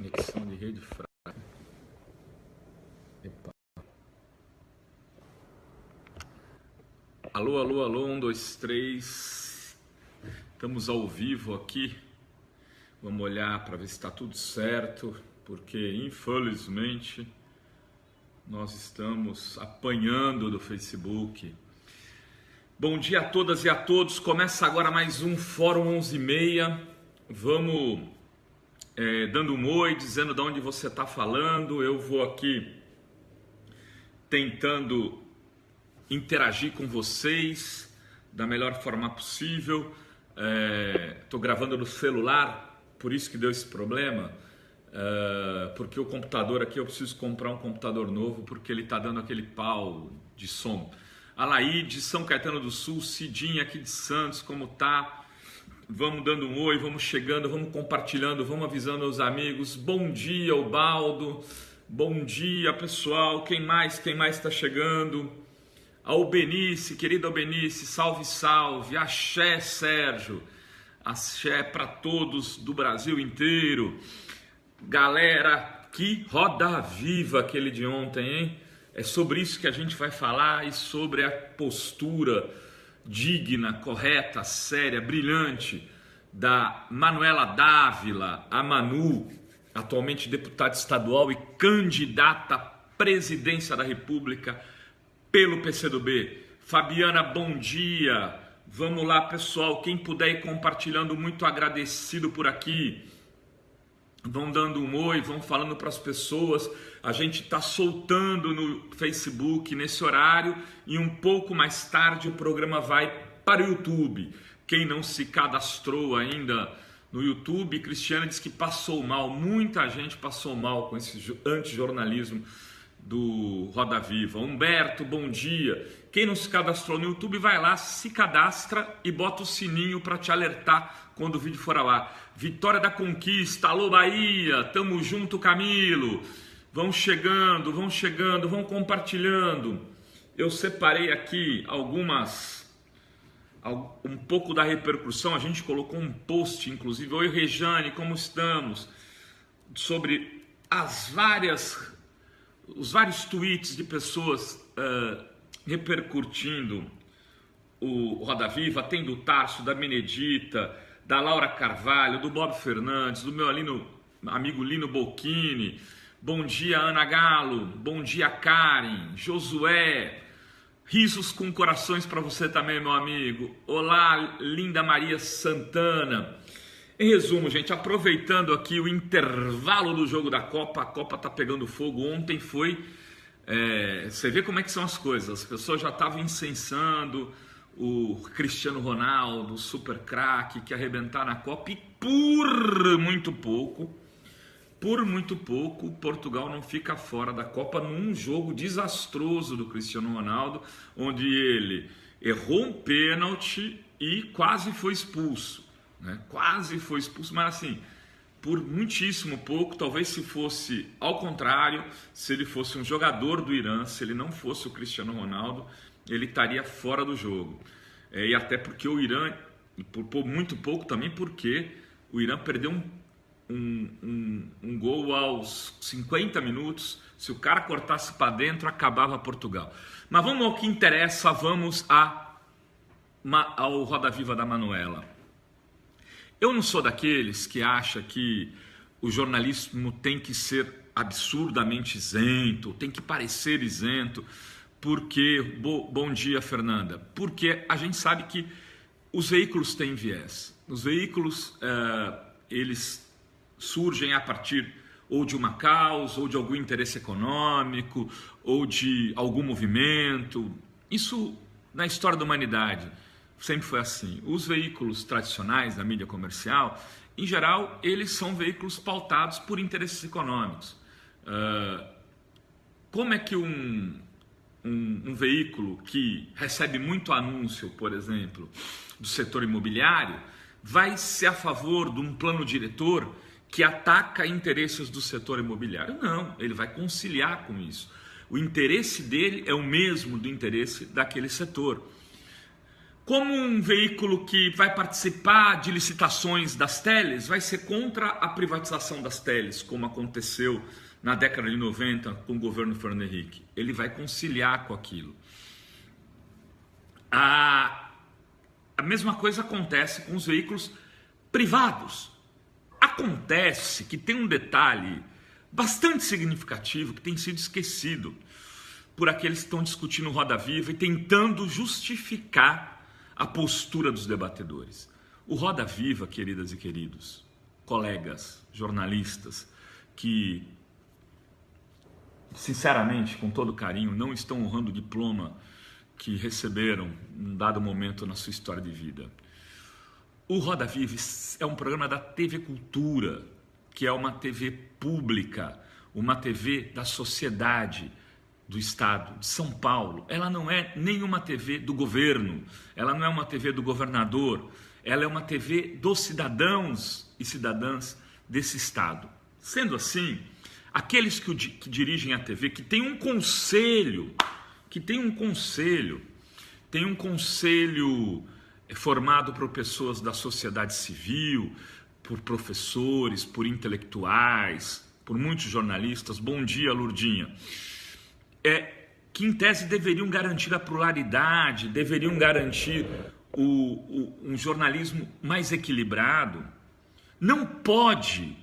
Conexão de rede fraca. Epa. Alô, alô, alô, 1, 2, 3. Estamos ao vivo aqui. Vamos olhar para ver se está tudo certo, porque infelizmente nós estamos apanhando do Facebook. Bom dia a todas e a todos. Começa agora mais um Fórum 11h30. Vamos dando um oi, dizendo de onde você está falando. Eu vou aqui tentando interagir com vocês da melhor forma possível. Estou gravando no celular, por isso que deu esse problema. Porque o computador aqui, eu preciso comprar um computador novo, porque ele está dando aquele pau de som. Alaide, São Caetano do Sul, Cidinha aqui de Santos, como tá? Vamos dando um oi, vamos chegando, vamos compartilhando, vamos avisando os amigos. Bom dia, Ubaldo. Bom dia, pessoal. Quem mais está chegando? Albenice, querida Albenice, salve, salve. Axé, Sérgio. Axé para todos do Brasil inteiro. Galera, que roda viva aquele de ontem, hein? É sobre isso que a gente vai falar e sobre a postura digna, correta, séria, brilhante da Manuela Dávila, a Manu, atualmente deputada estadual e candidata à presidência da República pelo PCdoB. Fabiana, bom dia. Vamos lá, pessoal, quem puder ir compartilhando, muito agradecido por aqui. Vão dando um oi, vão falando para as pessoas. A gente está soltando no Facebook nesse horário e um pouco mais tarde o programa vai para o YouTube. Quem não se cadastrou ainda no YouTube, Cristiana diz que passou mal, muita gente passou mal com esse antijornalismo do Roda Viva. Humberto, bom dia. Quem não se cadastrou no YouTube, vai lá, se cadastra e bota o sininho para te alertar quando o vídeo for lá. Vitória da Conquista, alô Bahia, tamo junto, Camilo. Vão chegando, vão compartilhando. Eu separei aqui um pouco da repercussão. A gente colocou um post, inclusive. Oi, Rejane, como estamos? Sobre os vários tweets de pessoas repercutindo o Roda Viva. Tem do Tarso, da Benedita, da Laura Carvalho, do Bob Fernandes, do meu amigo Lino Bocchini. Bom dia, Ana Galo. Bom dia, Karen, Josué. Risos com corações para você também, meu amigo. Olá, Linda Maria Santana. Em resumo, gente, aproveitando aqui o intervalo do jogo da Copa, a Copa tá pegando fogo. Ontem foi... você vê como é que são as coisas. As pessoas já estavam incensando o Cristiano Ronaldo, o super craque, que arrebentar na Copa, e por muito pouco, Portugal não fica fora da Copa num jogo desastroso do Cristiano Ronaldo, onde ele errou um pênalti e quase foi expulso, né? Quase foi expulso, mas assim, por muitíssimo pouco. Talvez se fosse ao contrário, se ele fosse um jogador do Irã, se ele não fosse o Cristiano Ronaldo, ele estaria fora do jogo. E até porque o Irã, por muito pouco também, porque o Irã perdeu um gol aos 50 minutos. Se o cara cortasse para dentro, acabava Portugal. Mas vamos ao que interessa, vamos ao Roda Viva da Manuela. Eu não sou daqueles que acha que o jornalismo tem que ser absurdamente isento, tem que parecer isento, porque... Bom dia, Fernanda. Porque a gente sabe que os veículos têm viés. Os veículos, eles surgem a partir ou de uma causa, ou de algum interesse econômico, ou de algum movimento. Isso, na história da humanidade, sempre foi assim. Os veículos tradicionais da mídia comercial, em geral, eles são veículos pautados por interesses econômicos. Como é que um veículo que recebe muito anúncio, por exemplo, do setor imobiliário, vai ser a favor de um plano diretor que ataca interesses do setor imobiliário? Não, ele vai conciliar com isso. O interesse dele é o mesmo do interesse daquele setor. Como um veículo que vai participar de licitações das teles, vai ser contra a privatização das teles, como aconteceu na década de 90 com o governo Fernando Henrique. Ele vai conciliar com aquilo. A mesma coisa acontece com os veículos privados. Acontece que tem um detalhe bastante significativo que tem sido esquecido por aqueles que estão discutindo Roda Viva e tentando justificar a postura dos debatedores. O Roda Viva, queridas e queridos, colegas, jornalistas, que, sinceramente, com todo carinho, não estão honrando o diploma que receberam em um dado momento na sua história de vida. O Roda Viva é um programa da TV Cultura, que é uma TV pública, uma TV da sociedade do Estado de São Paulo. Ela não é nenhuma TV do governo, ela não é uma TV do governador, ela é uma TV dos cidadãos e cidadãs desse Estado. Sendo assim, aqueles que dirigem a TV, que tem um conselho, formado por pessoas da sociedade civil, por professores, por intelectuais, por muitos jornalistas. Bom dia, Lourdinha. Que em tese deveriam garantir a pluralidade, deveriam garantir um jornalismo mais equilibrado. Não pode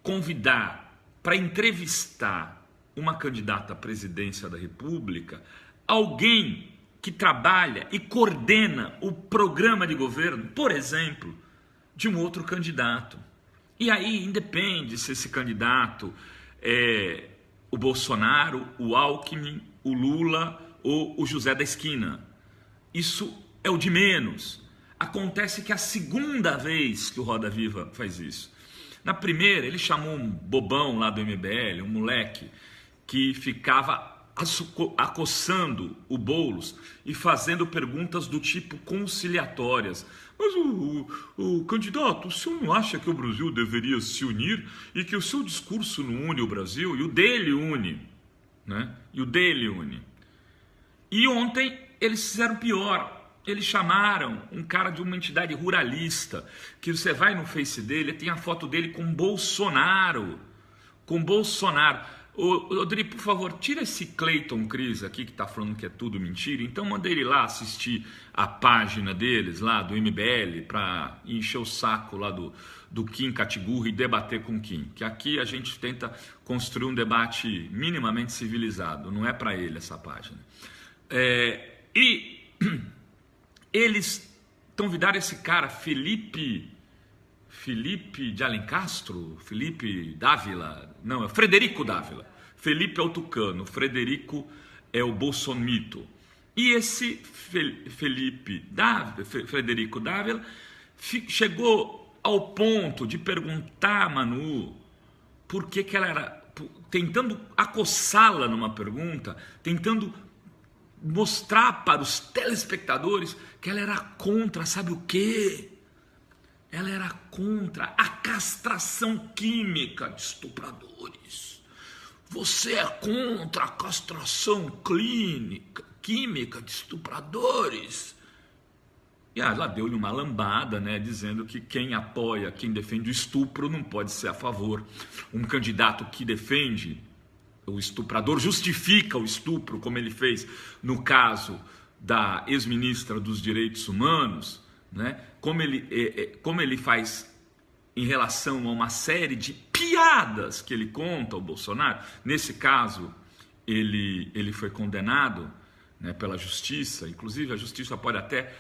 convidar para entrevistar uma candidata à presidência da República alguém que trabalha e coordena o programa de governo, por exemplo, de um outro candidato. E aí independe se esse candidato é o Bolsonaro, o Alckmin, o Lula ou o José da Esquina. Isso é o de menos. Acontece que é a segunda vez que o Roda Viva faz isso. Na primeira, ele chamou um bobão lá do MBL, um moleque, que ficava acossando o Boulos e fazendo perguntas do tipo conciliatórias. Mas o candidato, o senhor não acha que o Brasil deveria se unir e que o seu discurso não une o Brasil? E o dele une, né? E ontem eles fizeram pior. Eles chamaram um cara de uma entidade ruralista, que você vai no Face dele, tem a foto dele com Bolsonaro. Odri, por favor, tira esse Clayton Cris aqui que está falando que é tudo mentira. Então manda ele lá assistir a página deles, lá do MBL, para encher o saco lá do Kim Katigurri e debater com o Kim. Que aqui a gente tenta construir um debate minimamente civilizado, não é para ele essa página. Eles convidaram esse cara, Felipe de Alencastro, Frederico Dávila. Felipe é o tucano, Frederico é o bolsonaro. E esse Frederico Dávila chegou ao ponto de perguntar a Manu por que ela era, tentando acossá-la numa pergunta, tentando mostrar para os telespectadores que ela era contra, sabe o quê? Ela era contra a castração química de estupradores. Você é contra a castração química de estupradores? E ela deu-lhe uma lambada, né, dizendo que quem apoia, quem defende o estupro não pode ser a favor. Um candidato que defende o estuprador, justifica o estupro, como ele fez no caso da ex-ministra dos Direitos Humanos, né? Como ele faz em relação a uma série de piadas que ele conta ao Bolsonaro. Nesse caso, ele foi condenado, né, pela justiça. Inclusive, a justiça pode até,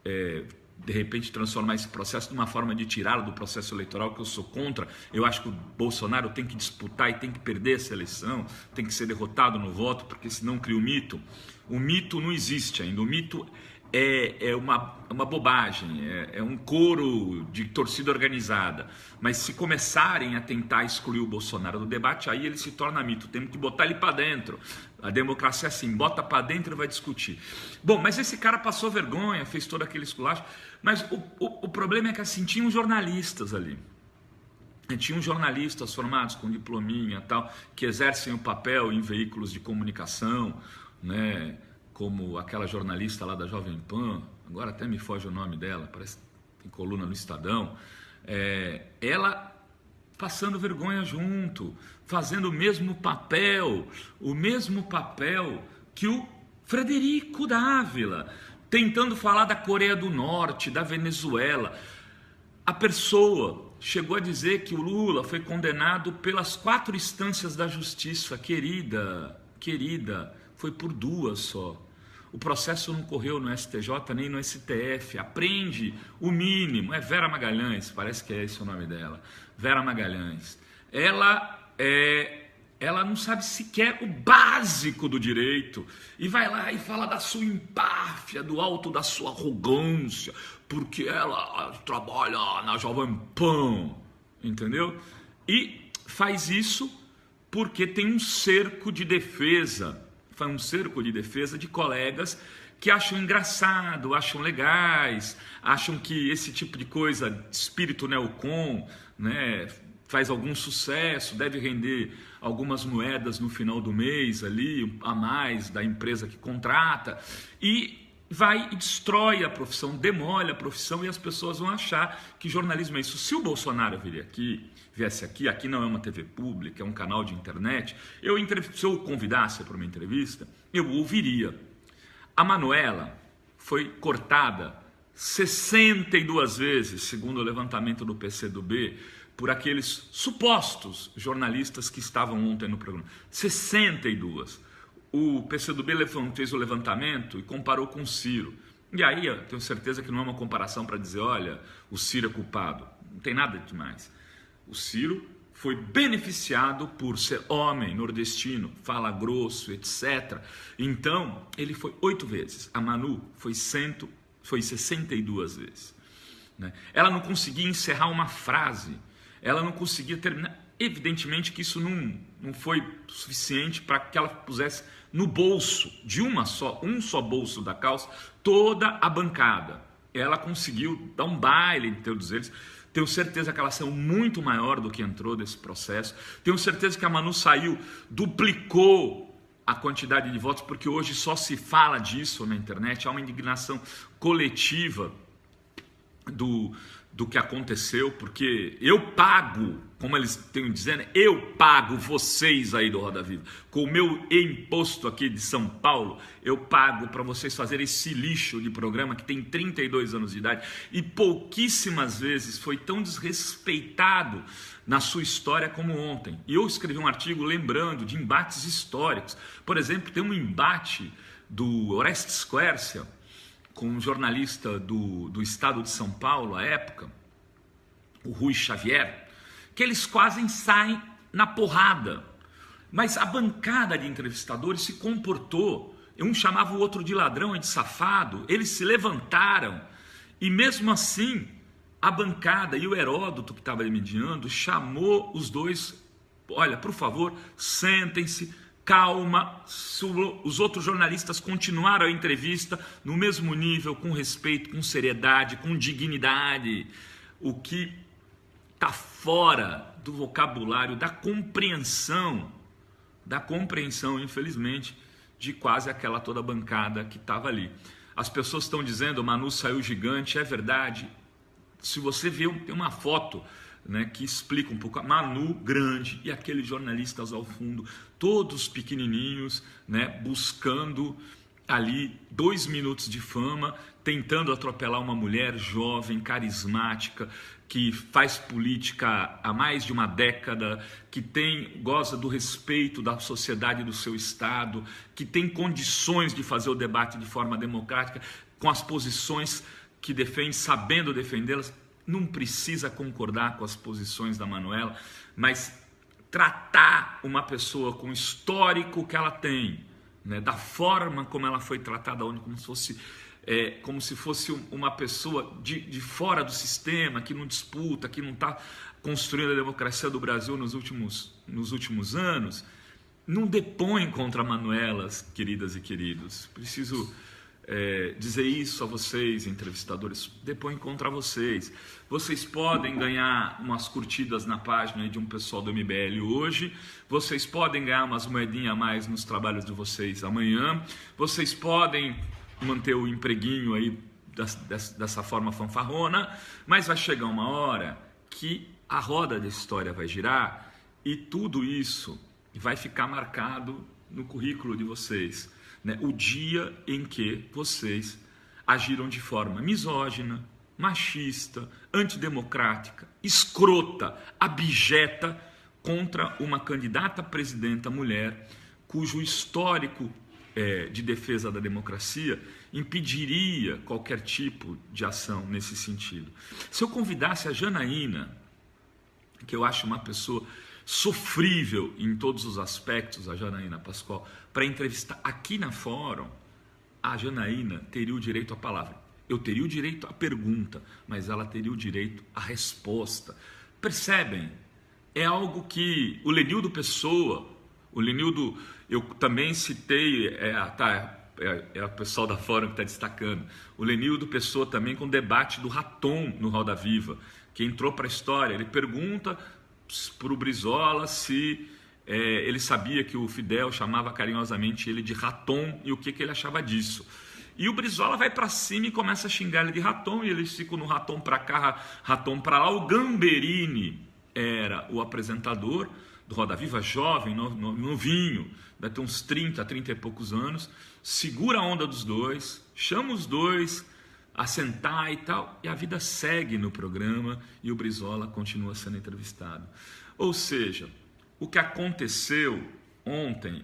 de repente, transformar esse processo numa forma de tirá-lo do processo eleitoral, que eu sou contra. Eu acho que o Bolsonaro tem que disputar e tem que perder essa eleição, tem que ser derrotado no voto, porque senão cria o mito. O mito não existe ainda. O mito é uma bobagem, é um coro de torcida organizada. Mas se começarem a tentar excluir o Bolsonaro do debate, aí ele se torna mito. Temos que botar ele para dentro. A democracia é assim, bota para dentro e vai discutir. Bom, mas esse cara passou vergonha, fez todo aquele esculacho. Mas o problema é que assim, tinham jornalistas ali. Tinham jornalistas formados com diplominha e tal, que exercem o papel em veículos de comunicação, né? como aquela jornalista lá da Jovem Pan, agora até me foge o nome dela, parece que tem coluna no Estadão, ela passando vergonha junto, fazendo o mesmo papel que o Frederico Dávila, tentando falar da Coreia do Norte, da Venezuela. A pessoa chegou a dizer que o Lula foi condenado pelas 4 instâncias da justiça. Querida, foi por 2 só. O processo não correu no STJ nem no STF. Aprende o mínimo. É Vera Magalhães, parece que é esse o nome dela. Vera Magalhães. Ela não sabe sequer o básico do direito. E vai lá e fala da sua empáfia, do alto da sua arrogância, porque ela trabalha na Jovem Pan, entendeu? E faz isso porque tem um cerco de defesa, de colegas que acham engraçado, acham legais, acham que esse tipo de coisa, espírito neocon, né, faz algum sucesso, deve render algumas moedas no final do mês ali, a mais da empresa que contrata, e vai e destrói a profissão, demole a profissão, e as pessoas vão achar que jornalismo é isso. Se o Bolsonaro viesse aqui não é uma TV pública, é um canal de internet, se eu convidasse para uma entrevista, eu ouviria. A Manuela foi cortada 62 vezes, segundo o levantamento do PCdoB, por aqueles supostos jornalistas que estavam ontem no programa. 62. O PCdoB fez o levantamento e comparou com o Ciro. E aí eu tenho certeza que não é uma comparação para dizer, olha, o Ciro é culpado. Não tem nada demais. O Ciro foi beneficiado por ser homem, nordestino, fala grosso, etc. Então, ele foi 8 vezes. A Manu foi 62 vezes. Né? Ela não conseguia encerrar uma frase. Ela não conseguia terminar. Evidentemente que isso não foi suficiente para que ela pusesse no bolso de um só bolso da calça, toda a bancada. Ela conseguiu dar um baile em todos eles. Tenho certeza que ela saiu muito maior do que entrou desse processo. Tenho certeza que a Manu saiu, duplicou a quantidade de votos, porque hoje só se fala disso na internet. Há uma indignação coletiva do que aconteceu, porque eu pago, como eles têm dizendo, eu pago vocês aí do Roda Viva, com o meu imposto aqui de São Paulo, eu pago para vocês fazerem esse lixo de programa que tem 32 anos de idade e pouquíssimas vezes foi tão desrespeitado na sua história como ontem. E eu escrevi um artigo lembrando de embates históricos. Por exemplo, tem um embate do Orestes Quercia com um jornalista do estado de São Paulo, à época, o Rui Xavier, que eles quase saem na porrada. Mas a bancada de entrevistadores se comportou, um chamava o outro de ladrão e de safado, eles se levantaram, e mesmo assim, a bancada e o Heródoto, que estava mediando, chamou os dois, olha, por favor, sentem-se, calma. Os outros jornalistas continuaram a entrevista no mesmo nível, com respeito, com seriedade, com dignidade, o que está fora do vocabulário, da compreensão, infelizmente, de quase aquela toda bancada que estava ali. As pessoas estão dizendo, Manu saiu gigante, é verdade. Se você vê, tem uma foto, né, que explica um pouco, a Manu grande e aqueles jornalistas ao fundo, todos pequenininhos, né, buscando ali 2 minutos de fama, tentando atropelar uma mulher jovem, carismática, que faz política há mais de uma década, que goza do respeito da sociedade do seu estado, que tem condições de fazer o debate de forma democrática, com as posições que defende, sabendo defendê-las. Não precisa concordar com as posições da Manuela, mas tratar uma pessoa com o histórico que ela tem, né, da forma como ela foi tratada, como se fosse uma pessoa de fora do sistema, que não disputa, que não está construindo a democracia do Brasil nos últimos anos, não depõe contra Manuelas, queridas e queridos. Preciso dizer isso a vocês, entrevistadores, depois encontrar vocês. Vocês podem ganhar umas curtidas na página de um pessoal do MBL hoje, vocês podem ganhar umas moedinhas a mais nos trabalhos de vocês amanhã, vocês podem manter o empreguinho aí dessa forma fanfarrona, mas vai chegar uma hora que a roda da história vai girar e tudo isso vai ficar marcado no currículo de vocês, né? O dia em que vocês agiram de forma misógina, machista, antidemocrática, escrota, abjeta contra uma candidata a presidenta mulher cujo histórico de defesa da democracia impediria qualquer tipo de ação nesse sentido. Se eu convidasse a Janaína, que eu acho uma pessoa sofrível em todos os aspectos, a Janaína Pascoal, para entrevistar aqui na Fórum, a Janaína teria o direito à palavra. Eu teria o direito à pergunta, mas ela teria o direito à resposta. Percebem? É algo que o Lenildo Pessoa, o Lenildo, eu também citei, é o pessoal da Fórum que está destacando, o Lenildo Pessoa também com o debate do Raton no Roda Viva, que entrou para a história. Ele pergunta para o Brizola se ele sabia que o Fidel chamava carinhosamente ele de Raton e o que ele achava disso. E o Brizola vai para cima e começa a xingar ele de Raton, e eles ficam no Raton para cá, Raton para lá. O Gamberini era o apresentador do Roda Viva, jovem, novinho, deve ter uns 30 e poucos anos, segura a onda dos dois, chama os dois a sentar e tal, e a vida segue no programa e o Brizola continua sendo entrevistado. Ou seja, o que aconteceu ontem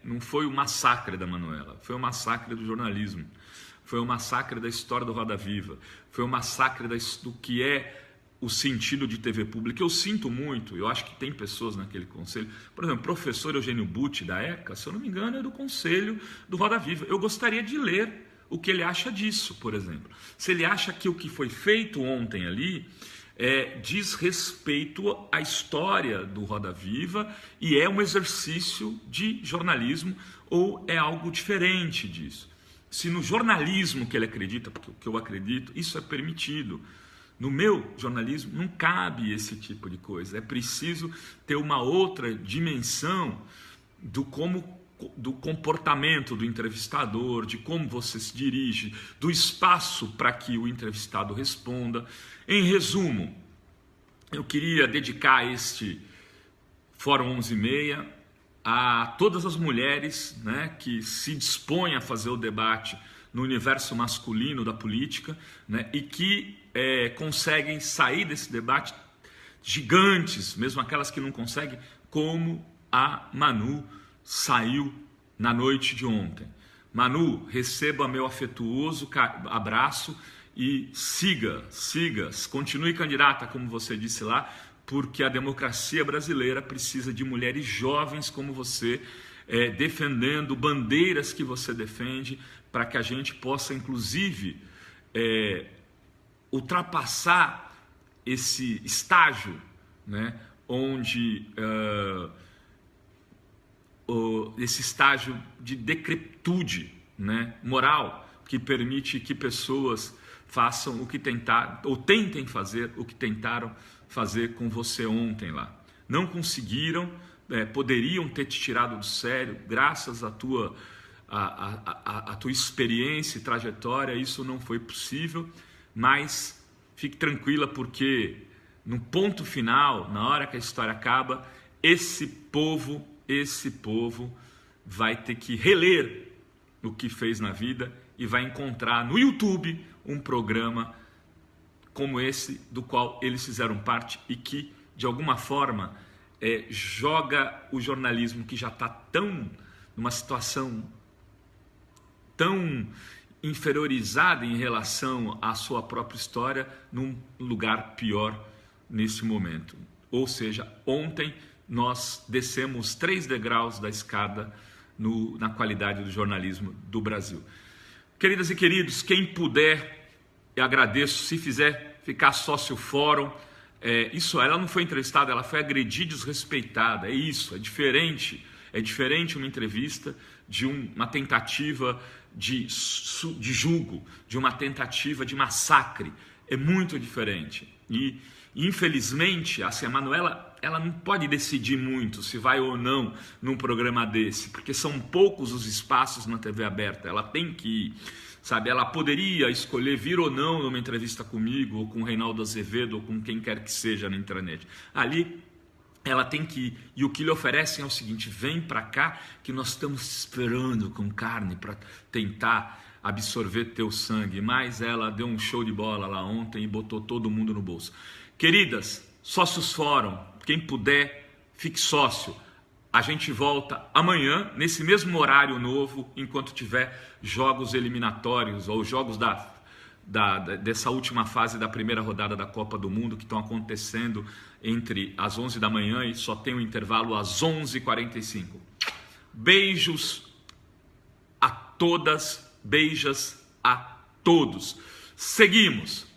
não foi o massacre da Manuela, foi o massacre do jornalismo, foi o massacre da história do Roda Viva, foi o massacre do que é o sentido de TV pública. Eu sinto muito, eu acho que tem pessoas naquele conselho, por exemplo, o professor Eugênio Butti da ECA, se eu não me engano, é do conselho do Roda Viva. Eu gostaria de ler o que ele acha disso, por exemplo. Se ele acha que o que foi feito ontem ali diz respeito à história do Roda Viva e é um exercício de jornalismo ou é algo diferente disso. Se no jornalismo que ele acredita, porque o que eu acredito, isso é permitido. No meu jornalismo não cabe esse tipo de coisa. É preciso ter uma outra dimensão do comportamento do entrevistador, de como você se dirige, do espaço para que o entrevistado responda. Em resumo, eu queria dedicar este Fórum 11h30 a todas as mulheres, né, que se dispõem a fazer o debate no universo masculino da política, né, e que conseguem sair desse debate gigantes, mesmo aquelas que não conseguem, como a Manu saiu na noite de ontem. Manu, receba meu afetuoso abraço e siga, continue candidata, como você disse lá, porque a democracia brasileira precisa de mulheres jovens como você, defendendo bandeiras que você defende, para que a gente possa, inclusive, ultrapassar esse estágio, né, onde esse estágio de decrepitude, né, moral, que permite que pessoas façam o que tentaram, ou tentem fazer o que tentaram fazer com você ontem lá. Não conseguiram, poderiam ter te tirado do sério, graças à tua experiência e trajetória, isso não foi possível, mas fique tranquila, porque no ponto final, na hora que a história acaba, esse povo vai ter que reler o que fez na vida e vai encontrar no YouTube um programa como esse, do qual eles fizeram parte e que, de alguma forma, joga o jornalismo, que já está numa situação tão inferiorizada em relação à sua própria história, num lugar pior nesse momento. Ou seja, ontem nós descemos 3 degraus da escada na qualidade do jornalismo do Brasil. Queridas e queridos, quem puder, eu agradeço. Se fizer ficar sócio Fórum, ela não foi entrevistada, ela foi agredida e desrespeitada. É isso, é diferente. É diferente uma entrevista de uma tentativa de julgo, de uma tentativa de massacre. É muito diferente. E, infelizmente, assim, a Manuela, ela não pode decidir muito se vai ou não num programa desse, porque são poucos os espaços na TV aberta. Ela tem que ir, sabe? Ela poderia escolher vir ou não numa entrevista comigo, ou com o Reinaldo Azevedo, ou com quem quer que seja na internet. Ali ela tem que ir. E o que lhe oferecem é o seguinte: vem para cá que nós estamos esperando com carne para tentar absorver teu sangue. Mas ela deu um show de bola lá ontem e botou todo mundo no bolso. Queridas, sócios fórum, quem puder, fique sócio. A gente volta amanhã, nesse mesmo horário novo, enquanto tiver jogos eliminatórios ou jogos dessa última fase da primeira rodada da Copa do Mundo, que estão acontecendo entre as 11 da manhã e só tem um intervalo às 11h45. Beijos a todas, beijas a todos. Seguimos.